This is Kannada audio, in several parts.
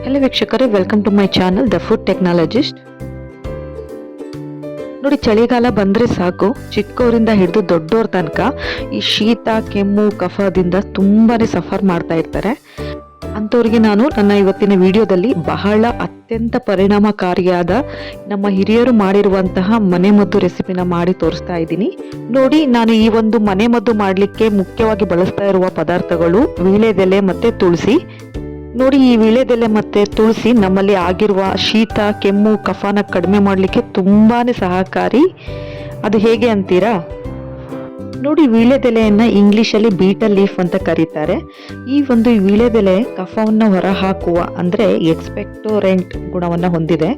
ಹಲೋ ವೀಕ್ಷಕರೇ, welcome to my channel the food technologist. ನೋಡಿ, ಚಳಿಗಾಲ ಬಂದರೆ ಸಾಕು, ಚಿಕ್ಕವರಿಂದ ಹಿಡಿದು ದೊಡ್ಡವ್ರ ತನಕ ಈ ಶೀತ ಕೆಮ್ಮು ಕಫದಿಂದ ತುಂಬಾ ಸಫರ್ ಮಾಡ್ತಾ ಇರ್ತಾರೆ. ಅಂಥವ್ರಿಗೆ ನಾನು ನನ್ನ ಇವತ್ತಿನ ವಿಡಿಯೋದಲ್ಲಿ ಬಹಳ ಅತ್ಯಂತ ಪರಿಣಾಮಕಾರಿಯಾದ ನಮ್ಮ ಹಿರಿಯರು ಮಾಡಿರುವಂತಹ ಮನೆಮದ್ದು ರೆಸಿಪಿನ ಮಾಡಿ ತೋರಿಸ್ತಾ ಇದ್ದೀನಿ. ನೋಡಿ, ನಾನು ಈ ಒಂದು ಮನೆಮದ್ದು ಮಾಡಲಿಕ್ಕೆ ಮುಖ್ಯವಾಗಿ ಬಳಸ್ತಾ ಇರುವ ಪದಾರ್ಥಗಳು ವೀಳ್ಯದೆಲೆ ಮತ್ತು ತುಳಸಿ. ನೋಡಿ, ಈ ವೀಳ್ಯದೆಲೆ ಮತ್ತು ತುಳಸಿ ನಮ್ಮಲ್ಲಿ ಆಗಿರುವ ಶೀತ ಕೆಮ್ಮು ಕಫನ ಕಡಿಮೆ ಮಾಡಲಿಕ್ಕೆ ತುಂಬಾ ಸಹಕಾರಿ. ಅದು ಹೇಗೆ ಅಂತೀರಾ? ನೋಡಿ, ವೀಳ್ಯದೆಲೆಯನ್ನು ಇಂಗ್ಲೀಷಲ್ಲಿ ಬೀಟಲ್ ಲೀಫ್ ಅಂತ ಕರೀತಾರೆ. ಈ ಒಂದು ವೀಳ್ಯದೆಲೆ ಕಫವನ್ನು ಹೊರಹಾಕುವ ಅಂದರೆ ಎಕ್ಸ್ಪೆಕ್ಟೋರೆಂಟ್ ಗುಣವನ್ನು ಹೊಂದಿದೆ.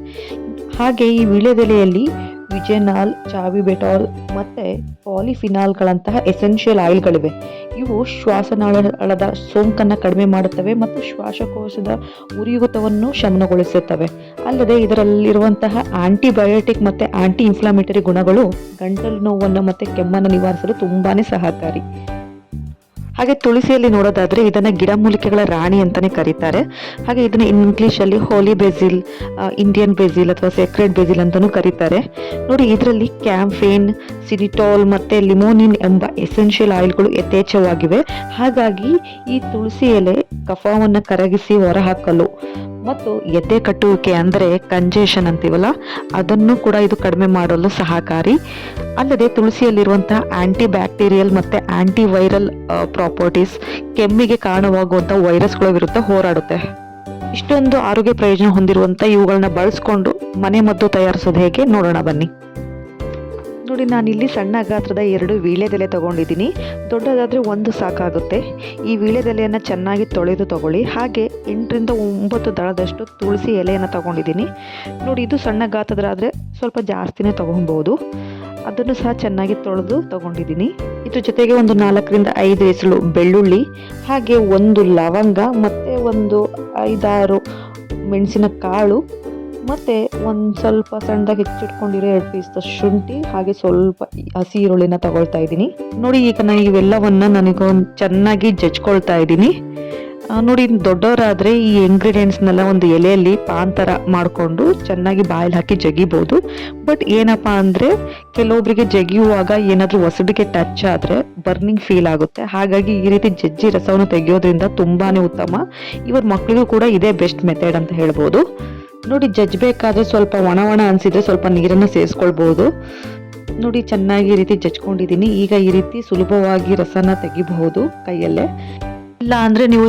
ಹಾಗೆ ಈ ವೀಳ್ಯದೆಲೆಯಲ್ಲಿ ವಿಜೆನಾಲ್, ಚಾವಿಬೆಟಾಲ್ ಮತ್ತು ಪಾಲಿಫಿನಾಲ್ಗಳಂತಹ ಎಸೆನ್ಷಿಯಲ್ ಆಯಿಲ್ಗಳಿವೆ. ಇವು ಶ್ವಾಸನಾಳದ ಸೋಂಕನ್ನು ಕಡಿಮೆ ಮಾಡುತ್ತವೆ ಮತ್ತು ಶ್ವಾಸಕೋಶದ ಉರಿಯೂತವನ್ನು ಶಮನಗೊಳಿಸುತ್ತವೆ. ಅಲ್ಲದೆ ಇದರಲ್ಲಿರುವಂತಹ ಆಂಟಿಬಯೋಟಿಕ್ ಮತ್ತು ಆಂಟಿ ಇನ್ಫ್ಲಮೇಟರಿ ಗುಣಗಳು ಗಂಟಲು ನೋವನ್ನು ಮತ್ತು ಕೆಮ್ಮನ್ನು ನಿವಾರಿಸಲು ತುಂಬಾ ಸಹಕಾರಿ. ಹಾಗೆ ತುಳಸಿಯಲ್ಲಿ ನೋಡೋದಾದರೆ ಇದನ್ನು ಗಿಡಮೂಲಿಕೆಗಳ ರಾಣಿ ಅಂತಲೇ ಕರೀತಾರೆ. ಹಾಗೆ ಇದನ್ನು ಇಂಗ್ಲೀಷಲ್ಲಿ ಹೋಲಿ ಬೆಸಿಲ್, ಇಂಡಿಯನ್ ಬೆಸಿಲ್ ಅಥವಾ ಸೆಕ್ರೆಡ್ ಬೆಸಿಲ್ ಅಂತಲೂ ಕರೀತಾರೆ. ನೋಡಿ, ಇದರಲ್ಲಿ ಕ್ಯಾಂಫೇನ್, ಸಿನಿಟಾಲ್ ಮತ್ತು ಲಿಮೋನಿನ್ ಎಂಬ ಎಸೆನ್ಷಿಯಲ್ ಆಯಿಲ್ಗಳು ಯಥೇಚ್ಛವಾಗಿವೆ. ಹಾಗಾಗಿ ಈ ತುಳಸಿ ಎಲೆ ಕಫವನ್ನು ಕರಗಿಸಿ ಹೊರಹಾಕಲು ಮತ್ತು ಎದೆ ಕಟ್ಟುವಿಕೆ ಅಂದರೆ ಕಂಜೆಷನ್ ಅಂತೀವಲ್ಲ, ಅದನ್ನು ಕೂಡ ಇದು ಕಡಿಮೆ ಮಾಡಲು ಸಹಕಾರಿ. ಅಲ್ಲದೆ ತುಳಸಿಯಲ್ಲಿರುವಂತಹ ಆಂಟಿ ಬ್ಯಾಕ್ಟೀರಿಯಲ್ ಮತ್ತು ಆಂಟಿ ವೈರಲ್ ಪ್ರಾಪರ್ಟೀಸ್ ಕೆಮ್ಮಿಗೆ ಕಾರಣವಾಗುವಂಥ ವೈರಸ್ಗಳ ವಿರುದ್ಧ ಹೋರಾಡುತ್ತೆ. ಇಷ್ಟೊಂದು ಆರೋಗ್ಯ ಪ್ರಯೋಜನ ಹೊಂದಿರುವಂಥ ಇವುಗಳನ್ನ ಬಳಸ್ಕೊಂಡು ಮನೆ ಮದ್ದು ತಯಾರಿಸೋದು ಹೇಗೆ ನೋಡೋಣ ಬನ್ನಿ. ನೋಡಿ, ನಾನಿಲ್ಲಿ ಸಣ್ಣ ಗಾತ್ರದ 2 ವೀಳ್ಯದೆಲೆ ತೊಗೊಂಡಿದ್ದೀನಿ. ದೊಡ್ಡದಾದರೆ 1 ಸಾಕಾಗುತ್ತೆ. ಈ ವೀಳ್ಯದೆಲೆಯನ್ನು ಚೆನ್ನಾಗಿ ತೊಳೆದು ತೊಗೊಳ್ಳಿ. ಹಾಗೆ 8 ರಿಂದ 9 ದಳದಷ್ಟು ತುಳಸಿ ಎಲೆಯನ್ನು ತೊಗೊಂಡಿದ್ದೀನಿ. ನೋಡಿ, ಇದು ಸಣ್ಣ ಗಾತ್ರದಾದರೆ ಸ್ವಲ್ಪ ಜಾಸ್ತಿನೇ ತೊಗೊಬೋದು. ಅದನ್ನು ಸಹ ಚೆನ್ನಾಗಿ ತೊಳೆದು ತೊಗೊಂಡಿದ್ದೀನಿ. ಇದ್ರ ಜೊತೆಗೆ ಒಂದು 4 ರಿಂದ 5 ಎಸಳು ಬೆಳ್ಳುಳ್ಳಿ, ಹಾಗೆ 1 ಲವಂಗ ಮತ್ತು ಒಂದು 5-6 ಮೆಣಸಿನ ಕಾಳು ಮತ್ತು ಒಂದು ಸ್ವಲ್ಪ ಸಣ್ಣದಾಗಿ ಹೆಚ್ಚಿಟ್ಕೊಂಡಿರೋ 2 ಪೀಸ್ ಶುಂಠಿ, ಹಾಗೆ ಸ್ವಲ್ಪ ಹಸಿ ಈರುಳ್ಳಿನ ತಗೊಳ್ತಾ ಇದ್ದೀನಿ. ನೋಡಿ, ಈಗ ನಾನು ಇವೆಲ್ಲವನ್ನು ನನಗೊಂದು ಚೆನ್ನಾಗಿ ಜಜ್ಕೊಳ್ತಾ ಇದ್ದೀನಿ. ನೋಡಿ, ದೊಡ್ಡವರಾದರೆ ಈ ಇಂಗ್ರೀಡಿಯೆಂಟ್ಸ್ನೆಲ್ಲ ಒಂದು ಎಲೆಯಲ್ಲಿ ಪಾನ್ ಥರ ಮಾಡಿಕೊಂಡು ಚೆನ್ನಾಗಿ ಬಾಯಲ್ಲಿ ಹಾಕಿ ಜಗಿಬೋದು. ಬಟ್ ಏನಪ್ಪ ಅಂದರೆ ಕೆಲವೊಬ್ಬರಿಗೆ ಜಗಿಯುವಾಗ ಏನಾದರೂ ಒಸಡಿಗೆ ಟಚ್ ಆದರೆ ಬರ್ನಿಂಗ್ ಫೀಲ್ ಆಗುತ್ತೆ. ಹಾಗಾಗಿ ಈ ರೀತಿ ಜಜ್ಜಿ ರಸವನ್ನು ತೆಗೆಯೋದ್ರಿಂದ ತುಂಬಾ ಉತ್ತಮ. ಇವ್ರ ಮಕ್ಕಳಿಗೂ ಕೂಡ ಇದೇ ಬೆಸ್ಟ್ ಮೆಥಡ್ ಅಂತ ಹೇಳ್ಬೋದು. ನೋಡಿ, ಜಜ್ಜಬೇಕಾದ್ರೆ ಸ್ವಲ್ಪ ಒಣ ಅನಿಸಿದ್ರೆ ಸ್ವಲ್ಪ ನೀರನ್ನು ಸೇರಿಸ್ಕೊಳ್ಬೋದು. ನೋಡಿ, ಚೆನ್ನಾಗಿ ಈ ರೀತಿ ಜಜ್ಕೊಂಡಿದ್ದೀನಿ. ಈಗ ಈ ರೀತಿ ಸುಲಭವಾಗಿ ರಸನ ತೆಗಿಬಹುದು ಕೈಯಲ್ಲೇ. ಇಲ್ಲ ಅಂದರೆ ನೀವು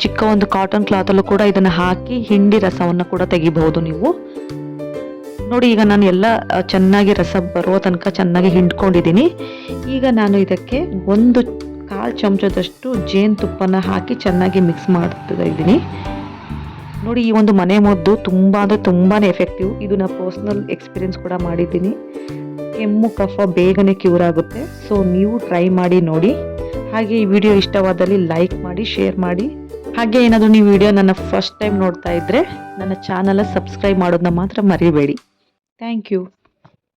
ಚಿಕ್ಕ ಒಂದು ಕಾಟನ್ ಕ್ಲಾತಲ್ಲೂ ಕೂಡ ಇದನ್ನು ಹಾಕಿ ಹಿಂಡಿ ರಸವನ್ನು ಕೂಡ ತೆಗಿಬಹುದು ನೀವು. ನೋಡಿ, ಈಗ ನಾನು ಎಲ್ಲ ಚೆನ್ನಾಗಿ ರಸ ಬರುವ ತನಕ ಚೆನ್ನಾಗಿ ಹಿಂಡ್ಕೊಂಡಿದ್ದೀನಿ. ಈಗ ನಾನು ಇದಕ್ಕೆ 1/4 ಚಮಚದಷ್ಟು ಜೇನುತುಪ್ಪನ ಹಾಕಿ ಚೆನ್ನಾಗಿ ಮಿಕ್ಸ್ ಮಾಡ್ತಾ ಇದ್ದೀನಿ. ನೋಡಿ, ಈ ಒಂದು ಮನೆ ಮದ್ದು ತುಂಬ ಅಂದರೆ ತುಂಬಾ ಎಫೆಕ್ಟಿವ್. ಇದು ನಾನು ಪರ್ಸ್ನಲ್ ಎಕ್ಸ್ಪೀರಿಯನ್ಸ್ ಕೂಡ ಮಾಡಿದ್ದೀನಿ. ಕೆಮ್ಮು ಕಫ ಬೇಗನೆ ಕ್ಯೂರ್ ಆಗುತ್ತೆ. ಸೊ ನೀವು ಟ್ರೈ ಮಾಡಿ ನೋಡಿ. ಹಾಗೆ ಈ ವಿಡಿಯೋ ಇಷ್ಟವಾದಲ್ಲಿ ಲೈಕ್ ಮಾಡಿ, ಶೇರ್ ಮಾಡಿ. ಹಾಗೆ ಏನಾದರೂ ನೀವು ವಿಡಿಯೋ ನನ್ನ ಫಸ್ಟ್ ಟೈಮ್ ನೋಡ್ತಾ ಇದ್ದರೆ ನನ್ನ ಚಾನಲ್ ಸಬ್ಸ್ಕ್ರೈಬ್ ಮಾಡೋದನ್ನ ಮಾತ್ರ ಮರಿಬೇಡಿ. Thank you.